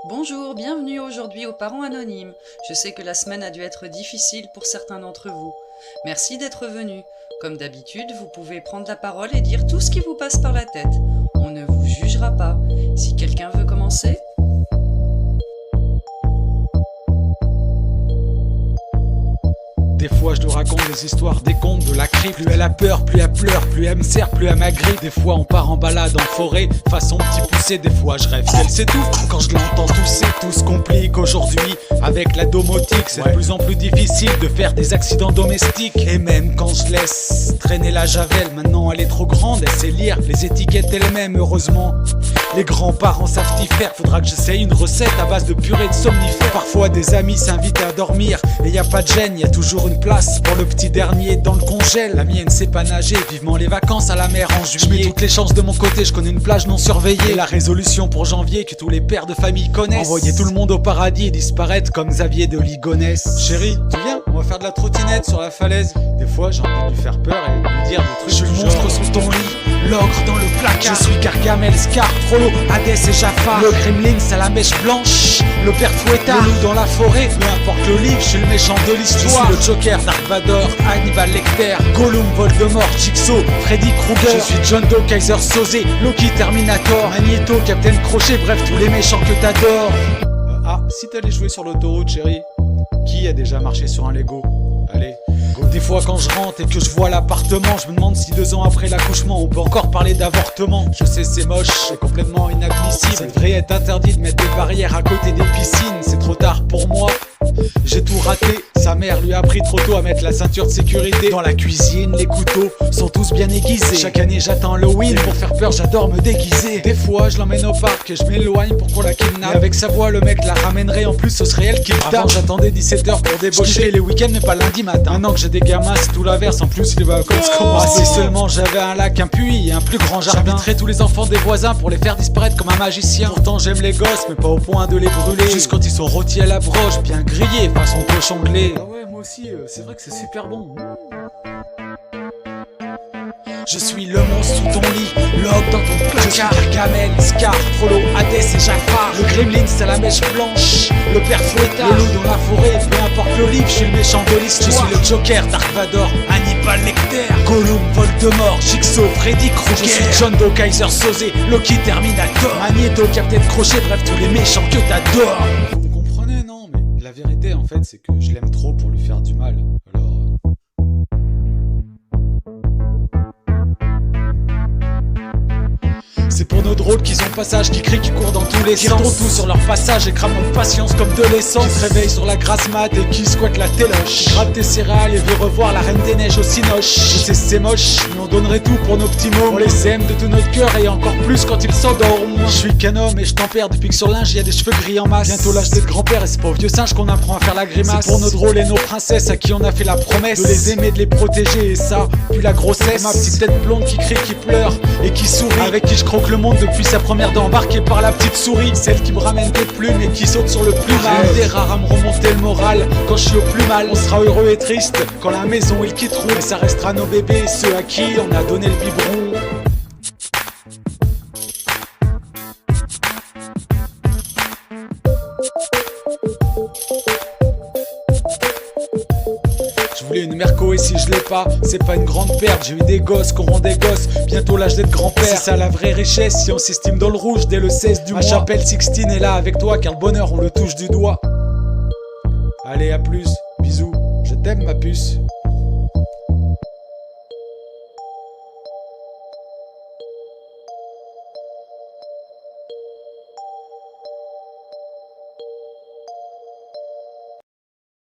Bonjour, bienvenue aujourd'hui aux parents anonymes. Je sais que la semaine a dû être difficile pour certains d'entre vous. Merci d'être venus. Comme d'habitude, vous pouvez prendre la parole et dire tout ce qui vous passe par la tête. On ne vous jugera pas. Si quelqu'un veut commencer ? Des fois je te raconte des histoires, des contes, de la crypte. Plus elle a peur, plus elle pleure, plus elle me serre, plus elle m'agrippe. Des fois on part en balade en forêt, façon petit poussé. Des fois je rêve qu'elle s'étouffe quand je l'entends tousser. Tout se complique aujourd'hui avec la domotique. C'est de plus en plus difficile de faire des accidents domestiques. Et même quand je laisse traîner la javel, maintenant elle est trop grande, elle sait lire les étiquettes elle-même. Heureusement les grands-parents savent y faire. Faudra que j'essaye une recette à base de purée de somnifères. Parfois des amis s'invitent à dormir et y a pas de gêne, y a toujours une place pour le petit dernier dans le congèle. La mienne sait pas nager, vivement les vacances à la mer en juillet. Je mets toutes les chances de mon côté, je connais une plage non surveillée. La résolution pour janvier que tous les pères de famille connaissent: envoyer tout le monde au paradis et disparaître comme Xavier de Ligonnès. Chérie, tu viens, on va faire de la trottinette sur la falaise. Des fois j'ai envie de lui faire peur et de lui dire des trucs. Je suis le monstre sous ton lit, l'ogre dans le placard. Je suis Gargamel, Scar, Frollo, Hadès et Jafar. Le Gremlin à la mèche blanche, le père Fouettard, le loup dans la forêt. Peu importe le livre, je suis le méchant de l'histoire. Je suis le Joker, Dark Vador, Hannibal Lecter, Gollum, Voldemort, Jigsaw, Freddy Krueger. Je suis John Doe, Kaiser Soze, Loki, Terminator, Magneto, Captain Crochet, bref tous les méchants que t'adores. Si t'allais jouer sur l'autoroute, chérie, qui a déjà marché sur un Lego? Allez. Des fois quand je rentre et que je vois l'appartement, je me demande si 2 ans après l'accouchement on peut encore parler d'avortement. Je sais c'est moche, c'est complètement inadmissible. Ça devrait être interdit de mettre des barrières à côté des piscines. C'est trop tard pour moi, j'ai tout raté. Sa mère lui a appris trop tôt à mettre la ceinture de sécurité. Dans la cuisine, les couteaux sont tous bien aiguisés. Chaque année j'attends Halloween, pour faire peur j'adore me déguiser. Des fois je l'emmène au parc et je m'éloigne pour qu'on la kidnappe. Et avec sa voix le mec la ramènerait, en plus ce serait elle qui me tape. Avant j'attendais 17h pour débaucher les week-ends mais pas lundi matin. Maintenant que j'ai des gamins c'est tout l'inverse, en plus les vacances commencent. Si seulement j'avais un lac, un puits et un plus grand jardin, j'inviterais tous les enfants des voisins pour les faire disparaître comme un magicien. Pourtant j'aime les gosses mais pas au point de les brûler. Juste quand ils sont rôtis à la broche, bien grillés façon cochon de lait. Ah ouais moi aussi, c'est vrai que c'est super bon. Je suis le monstre sous ton lit, l'ogre dans ton placard. Je suis Gargamel, Scar, Frollo, Hadès et Jafar. Le Gremlin c'est la mèche blanche, le père Fouettard, le loup dans la forêt. Peu importe le livre, je suis le méchant de l'histoire. Je suis le Joker, Dark Vador, Hannibal Lecter, Gollum, Voldemort, Jigsaw, Freddy Krueger. Je suis John Doe, Kaiser Soze, Loki, Terminator, Magneto, Captain Crochet, bref tous les méchants que t'adores. Vous me comprenez, non? Mais la vérité en fait c'est que je l'aime trop pour lui faire du mal. Alors... C'est pour nos drôles qu'ils ont passage, qui crient, qui courent dans tous les sens, qui tout sur leur passage et crament de patience comme de l'essence, qui se réveillent sur la grasse mat et qui squattent la téloche, qui gratte tes céréales et veut revoir la Reine des Neiges au cinoche. Je sais c'est moche, mais on donnerait tout pour nos petits mômes. On les aime de tout notre cœur et encore plus quand ils s'endorment. Je suis qu'un homme et je tempère depuis que sur linge y a des cheveux gris en masse. Bientôt l'âge d'être grand-père et c'est pas aux vieux singes qu'on apprend à faire la grimace. C'est pour nos drôles et nos princesses à qui on a fait la promesse de les aimer, de les protéger, et ça, puis la grossesse. Ma petite tête blonde qui crie, qui pleure et qui sourit, avec qui je croque le monde depuis sa première dent embarquée par la petite souris. Celle qui me ramène des plumes et qui saute sur le plumage. Des rares à me remonter le moral quand je suis au plus mal. On sera heureux et triste quand la maison ils quitteront, mais ça restera nos bébés et ceux à qui on a donné le biberon. Je voulais une Merco et si je l'ai pas, c'est pas une grande perte. J'ai eu des gosses qu'on rend des gosses, bientôt l'âge d'être grand-père. C'est ça la vraie richesse si on s'estime dans le rouge dès le 16 du mois. Ma chapelle Sixtine est là avec toi car le bonheur on le touche du doigt. Allez à plus, bisous, je t'aime ma puce.